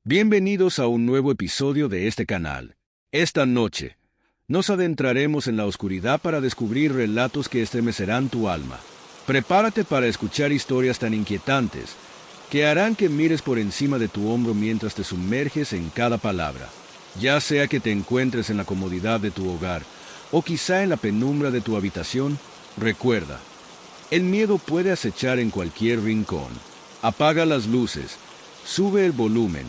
Bienvenidos a un nuevo episodio de este canal. Esta noche, nos adentraremos en la oscuridad para descubrir relatos que estremecerán tu alma. Prepárate para escuchar historias tan inquietantes que harán que mires por encima de tu hombro mientras te sumerges en cada palabra. Ya sea que te encuentres en la comodidad de tu hogar o quizá en la penumbra de tu habitación, recuerda, el miedo puede acechar en cualquier rincón. Apaga las luces, sube el volumen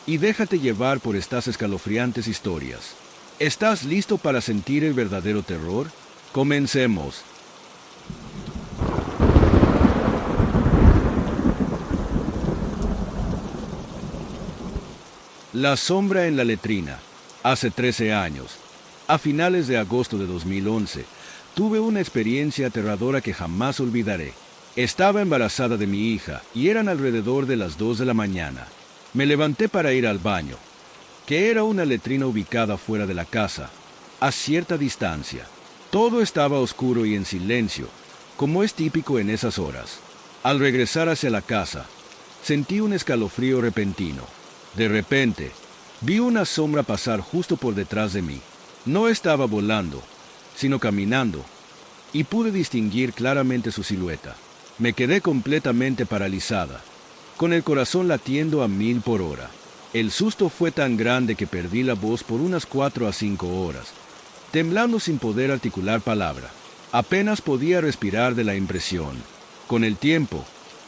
y déjate llevar por estas escalofriantes historias. ¿Estás listo para sentir el verdadero terror? Comencemos. La sombra en la letrina. Hace 13 años, a finales de agosto de 2011, tuve una experiencia aterradora que jamás olvidaré. Estaba embarazada de mi hija y eran alrededor de las 2 de la mañana. Me levanté para ir al baño, que era una letrina ubicada fuera de la casa, a cierta distancia. Todo estaba oscuro y en silencio, como es típico en esas horas. Al regresar hacia la casa, sentí un escalofrío repentino. De repente, vi una sombra pasar justo por detrás de mí. No estaba volando, sino caminando, y pude distinguir claramente su silueta. Me quedé completamente paralizada, con el corazón latiendo a 1000 por hora. El susto fue tan grande que perdí la voz por unas 4 a 5 horas, temblando sin poder articular palabra. Apenas podía respirar de la impresión. Con el tiempo,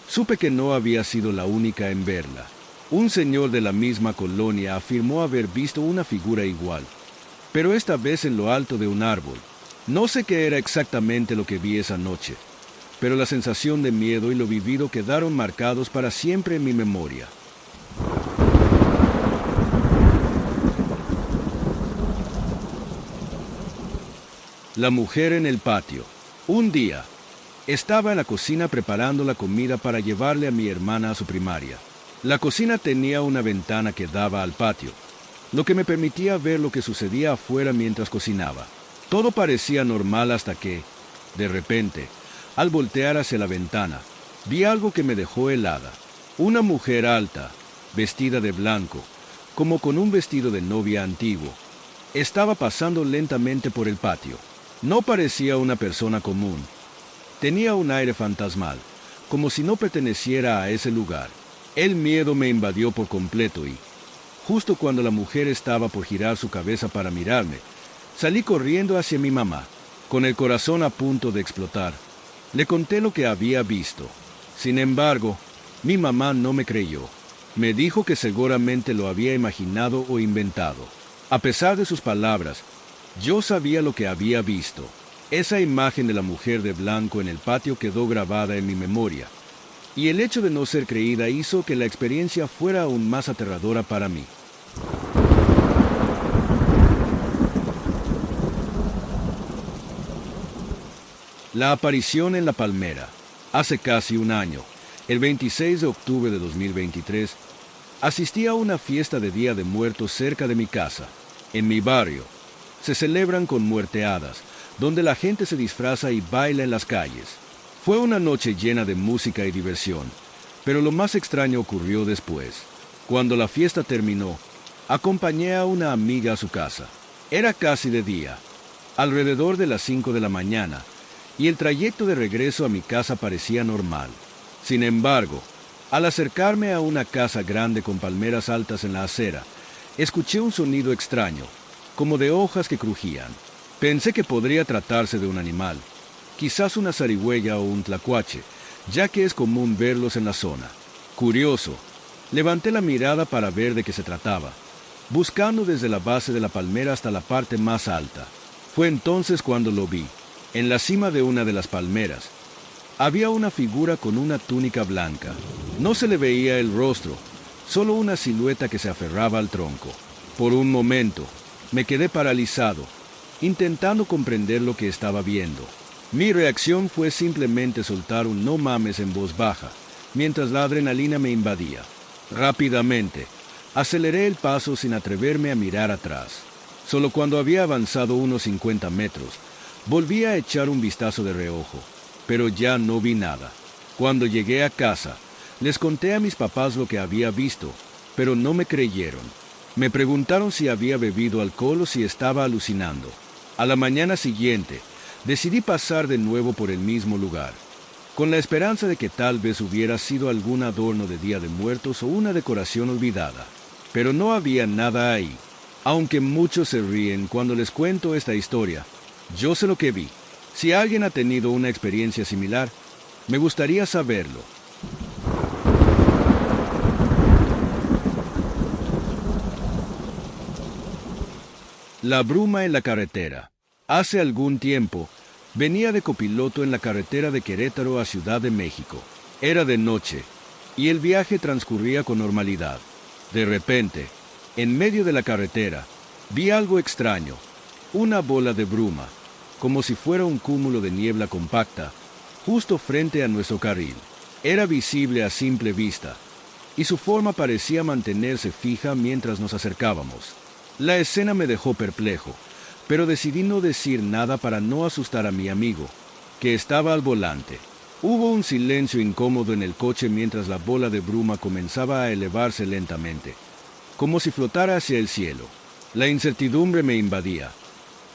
supe que no había sido la única en verla. Un señor de la misma colonia afirmó haber visto una figura igual, pero esta vez en lo alto de un árbol. No sé qué era exactamente lo que vi esa noche, pero la sensación de miedo y lo vivido quedaron marcados para siempre en mi memoria. La mujer en el patio. Un día, estaba en la cocina preparando la comida para llevarle a mi hermana a su primaria. La cocina tenía una ventana que daba al patio, lo que me permitía ver lo que sucedía afuera mientras cocinaba. Todo parecía normal hasta que, de repente, al voltear hacia la ventana, vi algo que me dejó helada. Una mujer alta, vestida de blanco, como con un vestido de novia antiguo, estaba pasando lentamente por el patio. No parecía una persona común. Tenía un aire fantasmal, como si no perteneciera a ese lugar. El miedo me invadió por completo y, justo cuando la mujer estaba por girar su cabeza para mirarme, salí corriendo hacia mi mamá, con el corazón a punto de explotar. Le conté lo que había visto. Sin embargo, mi mamá no me creyó. Me dijo que seguramente lo había imaginado o inventado. A pesar de sus palabras, yo sabía lo que había visto. Esa imagen de la mujer de blanco en el patio quedó grabada en mi memoria, y el hecho de no ser creída hizo que la experiencia fuera aún más aterradora para mí. La aparición en la palmera. Hace casi un año, el 26 de octubre de 2023, asistí a una fiesta de Día de Muertos cerca de mi casa. En mi barrio, se celebran con muerteadas, donde la gente se disfraza y baila en las calles. Fue una noche llena de música y diversión, pero lo más extraño ocurrió después. Cuando la fiesta terminó, acompañé a una amiga a su casa. Era casi de día, alrededor de las 5 de la mañana, y el trayecto de regreso a mi casa parecía normal. Sin embargo, al acercarme a una casa grande con palmeras altas en la acera, escuché un sonido extraño, como de hojas que crujían. Pensé que podría tratarse de un animal, quizás una zarigüeya o un tlacuache, ya que es común verlos en la zona. Curioso, levanté la mirada para ver de qué se trataba, buscando desde la base de la palmera hasta la parte más alta. Fue entonces cuando lo vi. En la cima de una de las palmeras, había una figura con una túnica blanca. No se le veía el rostro, solo una silueta que se aferraba al tronco. Por un momento, me quedé paralizado, intentando comprender lo que estaba viendo. Mi reacción fue simplemente soltar un "no mames" en voz baja, mientras la adrenalina me invadía. Rápidamente, aceleré el paso sin atreverme a mirar atrás. Solo cuando había avanzado unos 50 metros, volví a echar un vistazo de reojo, pero ya no vi nada. Cuando llegué a casa, les conté a mis papás lo que había visto, pero no me creyeron. Me preguntaron si había bebido alcohol o si estaba alucinando. A la mañana siguiente, decidí pasar de nuevo por el mismo lugar, con la esperanza de que tal vez hubiera sido algún adorno de Día de Muertos o una decoración olvidada. Pero no había nada ahí. Aunque muchos se ríen cuando les cuento esta historia, yo sé lo que vi. Si alguien ha tenido una experiencia similar, me gustaría saberlo. La bruma en la carretera. Hace algún tiempo, venía de copiloto en la carretera de Querétaro a Ciudad de México. Era de noche, y el viaje transcurría con normalidad. De repente, en medio de la carretera, vi algo extraño, una bola de bruma, como si fuera un cúmulo de niebla compacta, justo frente a nuestro carril. Era visible a simple vista, y su forma parecía mantenerse fija mientras nos acercábamos. La escena me dejó perplejo, pero decidí no decir nada para no asustar a mi amigo, que estaba al volante. Hubo un silencio incómodo en el coche mientras la bola de bruma comenzaba a elevarse lentamente, como si flotara hacia el cielo. La incertidumbre me invadía,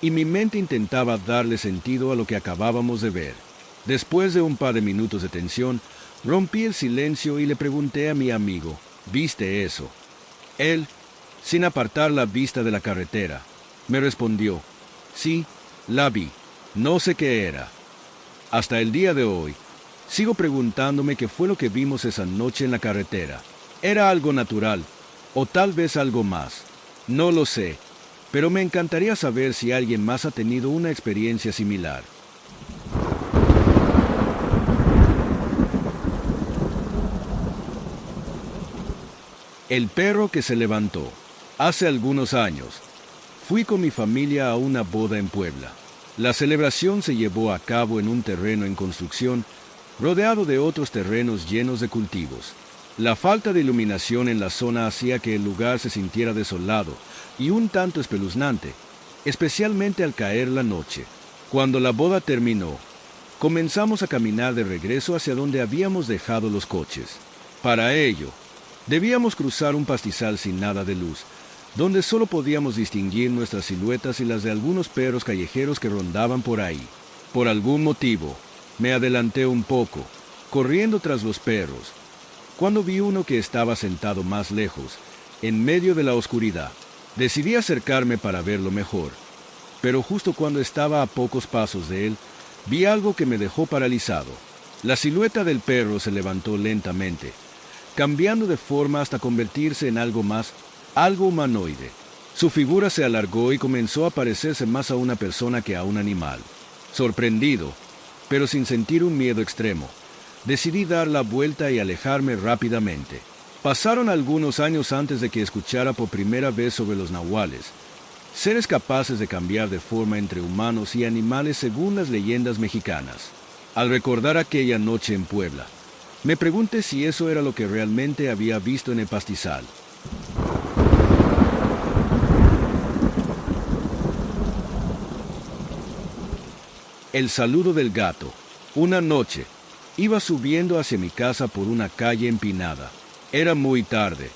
y mi mente intentaba darle sentido a lo que acabábamos de ver. Después de un par de minutos de tensión, rompí el silencio y le pregunté a mi amigo, ¿viste eso? Él, sin apartar la vista de la carretera, me respondió, sí, la vi, no sé qué era. Hasta el día de hoy, sigo preguntándome qué fue lo que vimos esa noche en la carretera. ¿Era algo natural? ¿O tal vez algo más? No lo sé, pero me encantaría saber si alguien más ha tenido una experiencia similar. El perro que se levantó. Hace algunos años, fui con mi familia a una boda en Puebla. La celebración se llevó a cabo en un terreno en construcción, rodeado de otros terrenos llenos de cultivos. La falta de iluminación en la zona hacía que el lugar se sintiera desolado y un tanto espeluznante, especialmente al caer la noche. Cuando la boda terminó, comenzamos a caminar de regreso hacia donde habíamos dejado los coches. Para ello, debíamos cruzar un pastizal sin nada de luz, donde solo podíamos distinguir nuestras siluetas y las de algunos perros callejeros que rondaban por ahí. Por algún motivo, me adelanté un poco, corriendo tras los perros, cuando vi uno que estaba sentado más lejos, en medio de la oscuridad. Decidí acercarme para verlo mejor, pero justo cuando estaba a pocos pasos de él, vi algo que me dejó paralizado. La silueta del perro se levantó lentamente, cambiando de forma hasta convertirse en algo más, algo humanoide. Su figura se alargó y comenzó a parecerse más a una persona que a un animal. Sorprendido, pero sin sentir un miedo extremo, decidí dar la vuelta y alejarme rápidamente. Pasaron algunos años antes de que escuchara por primera vez sobre los nahuales, seres capaces de cambiar de forma entre humanos y animales según las leyendas mexicanas. Al recordar aquella noche en Puebla, me pregunté si eso era lo que realmente había visto en el pastizal. El saludo del gato. Una noche, iba subiendo hacia mi casa por una calle empinada. Era muy tarde,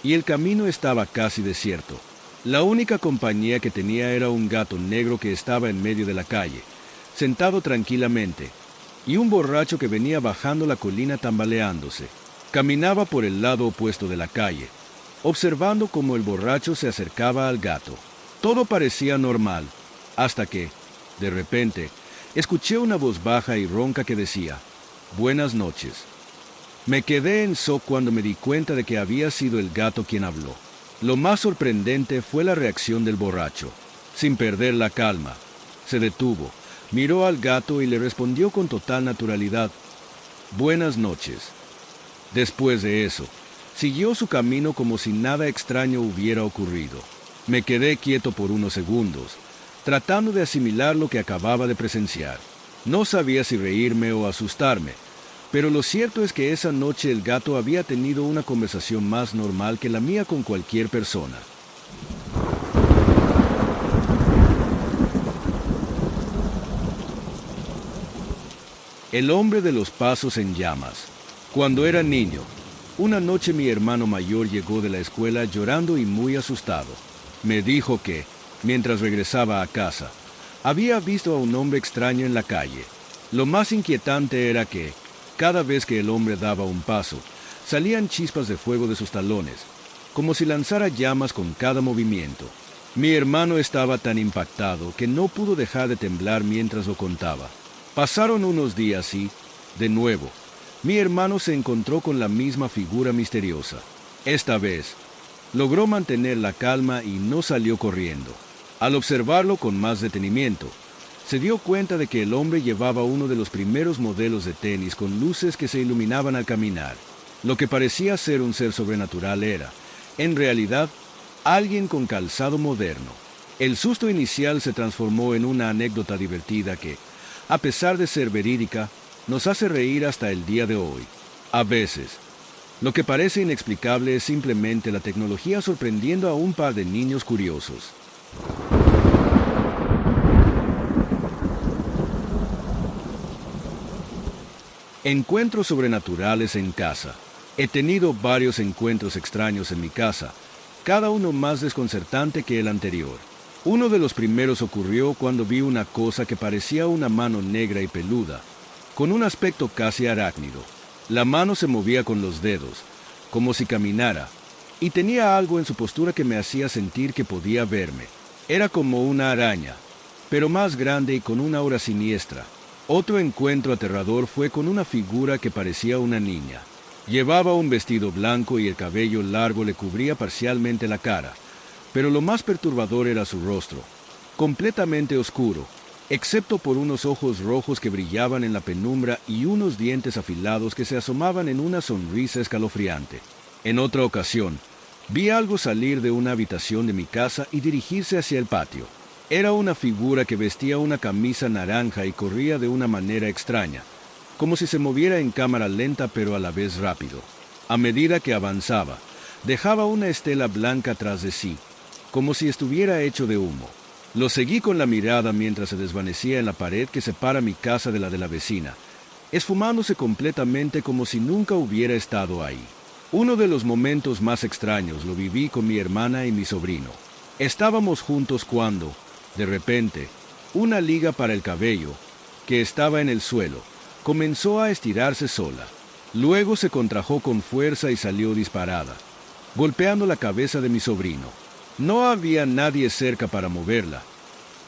y el camino estaba casi desierto. La única compañía que tenía era un gato negro que estaba en medio de la calle, sentado tranquilamente, y un borracho que venía bajando la colina tambaleándose. Caminaba por el lado opuesto de la calle, observando cómo el borracho se acercaba al gato. Todo parecía normal, hasta que, de repente, escuché una voz baja y ronca que decía, «Buenas noches». Me quedé en shock cuando me di cuenta de que había sido el gato quien habló. Lo más sorprendente fue la reacción del borracho. Sin perder la calma, se detuvo, miró al gato y le respondió con total naturalidad, «Buenas noches». Después de eso, siguió su camino como si nada extraño hubiera ocurrido. Me quedé quieto por unos segundos, tratando de asimilar lo que acababa de presenciar. No sabía si reírme o asustarme, pero lo cierto es que esa noche el gato había tenido una conversación más normal que la mía con cualquier persona. El hombre de los pasos en llamas. Cuando era niño, Una noche mi hermano mayor llegó de la escuela llorando y muy asustado. Me dijo que, mientras regresaba a casa, había visto a un hombre extraño en la calle. Lo más inquietante era que, cada vez que el hombre daba un paso, salían chispas de fuego de sus talones, como si lanzara llamas con cada movimiento. Mi hermano estaba tan impactado que no pudo dejar de temblar mientras lo contaba. Pasaron unos días y, de nuevo, mi hermano se encontró con la misma figura misteriosa. Esta vez, logró mantener la calma y no salió corriendo. Al observarlo con más detenimiento, se dio cuenta de que el hombre llevaba uno de los primeros modelos de tenis con luces que se iluminaban al caminar. Lo que parecía ser un ser sobrenatural era, en realidad, alguien con calzado moderno. El susto inicial se transformó en una anécdota divertida que, a pesar de ser verídica, nos hace reír hasta el día de hoy. A veces, lo que parece inexplicable es simplemente la tecnología sorprendiendo a un par de niños curiosos. Encuentros sobrenaturales en casa. He tenido varios encuentros extraños en mi casa, cada uno más desconcertante que el anterior. Uno de los primeros ocurrió cuando vi una cosa que parecía una mano negra y peluda, con un aspecto casi arácnido. La mano se movía con los dedos, como si caminara, y tenía algo en su postura que me hacía sentir que podía verme. Era como una araña, pero más grande y con una aura siniestra. Otro encuentro aterrador fue con una figura que parecía una niña. Llevaba un vestido blanco y el cabello largo le cubría parcialmente la cara, pero lo más perturbador era su rostro, completamente oscuro, excepto por unos ojos rojos que brillaban en la penumbra y unos dientes afilados que se asomaban en una sonrisa escalofriante. En otra ocasión, vi algo salir de una habitación de mi casa y dirigirse hacia el patio. Era una figura que vestía una camisa naranja y corría de una manera extraña, como si se moviera en cámara lenta pero a la vez rápido. A medida que avanzaba, dejaba una estela blanca tras de sí, como si estuviera hecho de humo. Lo seguí con la mirada mientras se desvanecía en la pared que separa mi casa de la vecina, esfumándose completamente como si nunca hubiera estado ahí. Uno de los momentos más extraños lo viví con mi hermana y mi sobrino. Estábamos juntos cuando, de repente, una liga para el cabello, que estaba en el suelo, comenzó a estirarse sola. Luego se contrajo con fuerza y salió disparada, golpeando la cabeza de mi sobrino. No había nadie cerca para moverla,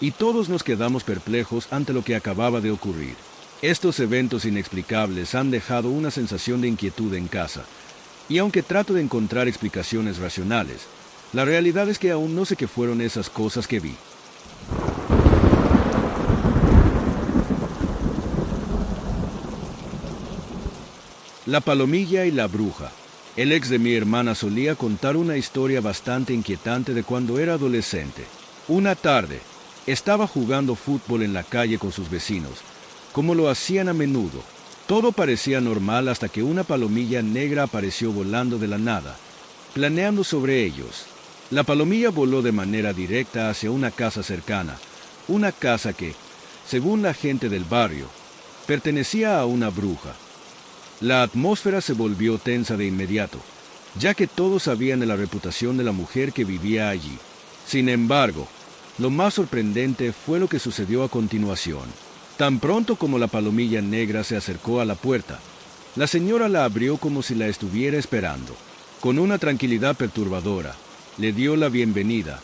y todos nos quedamos perplejos ante lo que acababa de ocurrir. Estos eventos inexplicables han dejado una sensación de inquietud en casa, y aunque trato de encontrar explicaciones racionales, la realidad es que aún no sé qué fueron esas cosas que vi. La palomilla y la bruja. El ex de mi hermana solía contar una historia bastante inquietante de cuando era adolescente. Una tarde, estaba jugando fútbol en la calle con sus vecinos, como lo hacían a menudo. Todo parecía normal hasta que una palomilla negra apareció volando de la nada, planeando sobre ellos. La palomilla voló de manera directa hacia una casa cercana, una casa que, según la gente del barrio, pertenecía a una bruja. La atmósfera se volvió tensa de inmediato, ya que todos sabían de la reputación de la mujer que vivía allí. Sin embargo, lo más sorprendente fue lo que sucedió a continuación. Tan pronto como la palomilla negra se acercó a la puerta, la señora la abrió como si la estuviera esperando. Con una tranquilidad perturbadora, le dio la bienvenida,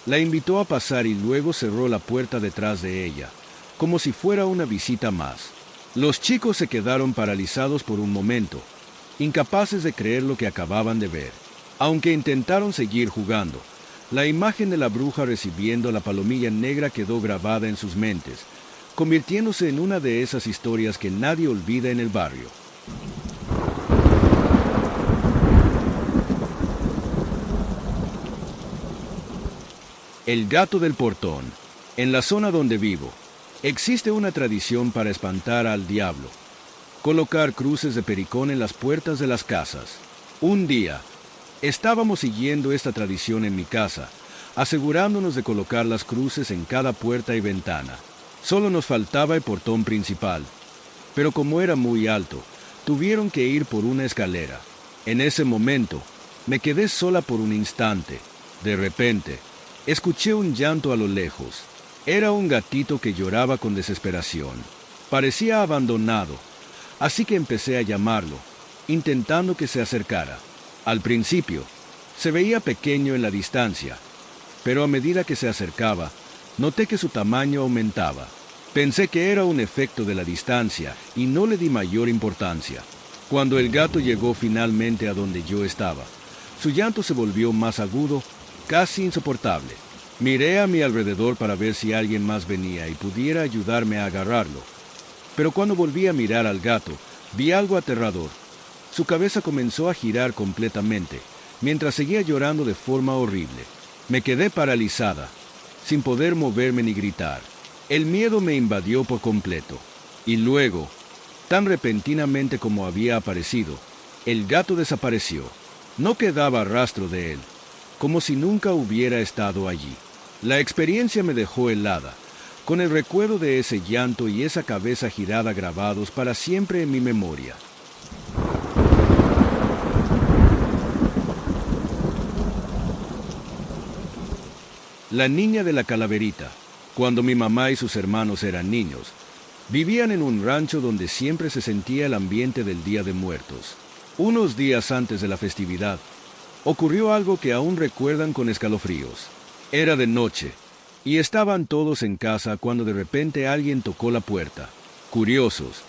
la invitó a pasar y luego cerró la puerta detrás de ella, como si fuera una visita más. Los chicos se quedaron paralizados por un momento, incapaces de creer lo que acababan de ver. Aunque intentaron seguir jugando, la imagen de la bruja recibiendo la palomilla negra quedó grabada en sus mentes, convirtiéndose en una de esas historias que nadie olvida en el barrio. El gato del portón. En la zona donde vivo, existe una tradición para espantar al diablo: colocar cruces de pericón en las puertas de las casas. Un día, estábamos siguiendo esta tradición en mi casa, asegurándonos de colocar las cruces en cada puerta y ventana. Solo nos faltaba el portón principal, pero como era muy alto, tuvieron que ir por una escalera. En ese momento, me quedé sola por un instante. De repente, escuché un llanto a lo lejos. Era un gatito que lloraba con desesperación. Parecía abandonado, así que empecé a llamarlo, intentando que se acercara. Al principio, se veía pequeño en la distancia, pero a medida que se acercaba, noté que su tamaño aumentaba. Pensé que era un efecto de la distancia y no le di mayor importancia. Cuando el gato llegó finalmente a donde yo estaba, su llanto se volvió más agudo, casi insoportable. Miré a mi alrededor para ver si alguien más venía y pudiera ayudarme a agarrarlo. Pero cuando volví a mirar al gato, vi algo aterrador. Su cabeza comenzó a girar completamente, mientras seguía llorando de forma horrible. Me quedé paralizada, sin poder moverme ni gritar. El miedo me invadió por completo. Y luego, tan repentinamente como había aparecido, el gato desapareció. No quedaba rastro de él, como si nunca hubiera estado allí. La experiencia me dejó helada, con el recuerdo de ese llanto y esa cabeza girada grabados para siempre en mi memoria. La niña de la calaverita. Cuando mi mamá y sus hermanos eran niños, vivían en un rancho donde siempre se sentía el ambiente del Día de Muertos. Unos días antes de la festividad, ocurrió algo que aún recuerdan con escalofríos. Era de noche, y estaban todos en casa cuando de repente alguien tocó la puerta. Curiosos,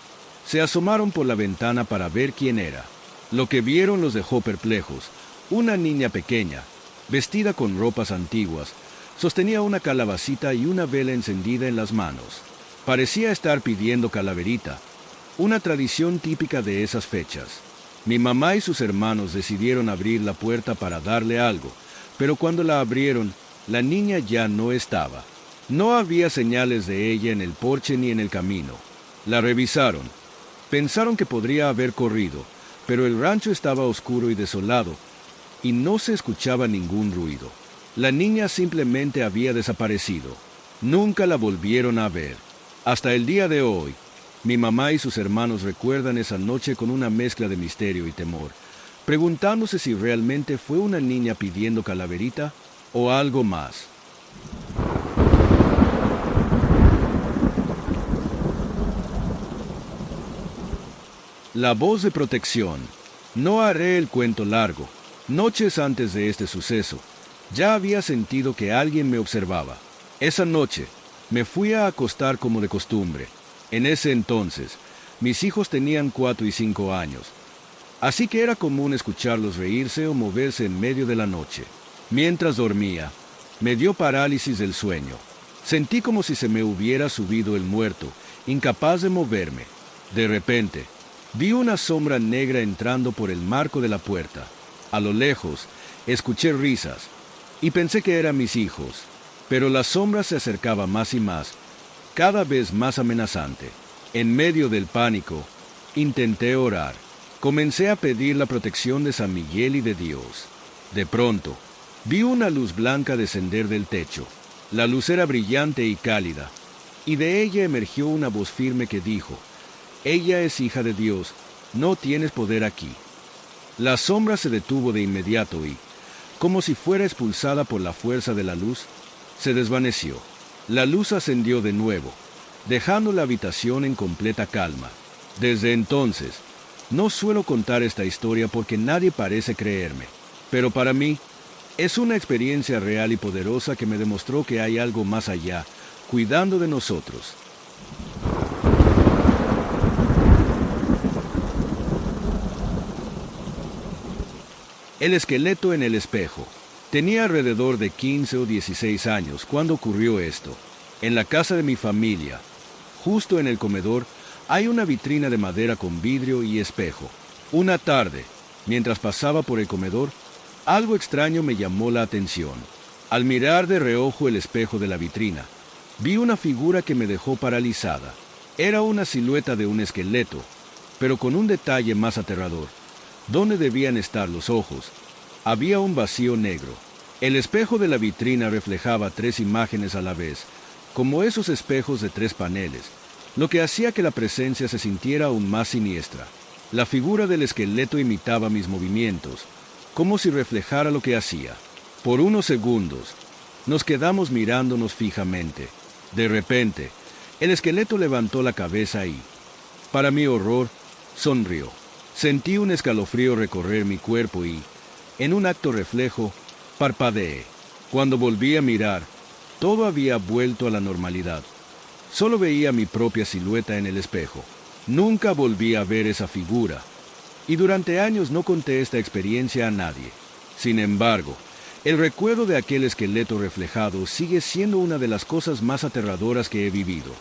se asomaron por la ventana para ver quién era. Lo que vieron los dejó perplejos. Una niña pequeña, vestida con ropas antiguas, sostenía una calabacita y una vela encendida en las manos. Parecía estar pidiendo calaverita, una tradición típica de esas fechas. Mi mamá y sus hermanos decidieron abrir la puerta para darle algo, pero cuando la abrieron, la niña ya no estaba. No había señales de ella en el porche ni en el camino. La revisaron. Pensaron que podría haber corrido, pero el rancho estaba oscuro y desolado, y no se escuchaba ningún ruido. La niña simplemente había desaparecido. Nunca la volvieron a ver. Hasta el día de hoy, mi mamá y sus hermanos recuerdan esa noche con una mezcla de misterio y temor, preguntándose si realmente fue una niña pidiendo calaverita o algo más. La voz de protección. No haré el cuento largo. Noches antes de este suceso, ya había sentido que alguien me observaba. Esa noche, me fui a acostar como de costumbre. En ese entonces, mis hijos tenían 4 y 5 años, así que era común escucharlos reírse o moverse en medio de la noche. Mientras dormía, me dio parálisis del sueño. Sentí como si se me hubiera subido el muerto, incapaz de moverme. De repente, vi una sombra negra entrando por el marco de la puerta. A lo lejos, escuché risas, y pensé que eran mis hijos, pero la sombra se acercaba más y más, cada vez más amenazante. En medio del pánico, intenté orar. Comencé a pedir la protección de San Miguel y de Dios. De pronto, vi una luz blanca descender del techo. La luz era brillante y cálida, y de ella emergió una voz firme que dijo: «Ella es hija de Dios, no tienes poder aquí». La sombra se detuvo de inmediato y, como si fuera expulsada por la fuerza de la luz, se desvaneció. La luz ascendió de nuevo, dejando la habitación en completa calma. Desde entonces, no suelo contar esta historia porque nadie parece creerme, pero para mí, es una experiencia real y poderosa que me demostró que hay algo más allá, cuidando de nosotros. El esqueleto en el espejo. Tenía alrededor de 15 o 16 años cuando ocurrió esto. En la casa de mi familia, justo en el comedor, hay una vitrina de madera con vidrio y espejo. Una tarde, mientras pasaba por el comedor, algo extraño me llamó la atención. Al mirar de reojo el espejo de la vitrina, vi una figura que me dejó paralizada. Era una silueta de un esqueleto, pero con un detalle más aterrador. ¿Dónde debían estar los ojos? Había un vacío negro. El espejo de la vitrina reflejaba 3 imágenes a la vez, como esos espejos de 3 paneles, lo que hacía que la presencia se sintiera aún más siniestra. La figura del esqueleto imitaba mis movimientos, como si reflejara lo que hacía. Por unos segundos, nos quedamos mirándonos fijamente. De repente, el esqueleto levantó la cabeza y, para mi horror, sonrió. Sentí un escalofrío recorrer mi cuerpo y, en un acto reflejo, parpadeé. Cuando volví a mirar, todo había vuelto a la normalidad. Solo veía mi propia silueta en el espejo. Nunca volví a ver esa figura, y durante años no conté esta experiencia a nadie. Sin embargo, el recuerdo de aquel esqueleto reflejado sigue siendo una de las cosas más aterradoras que he vivido.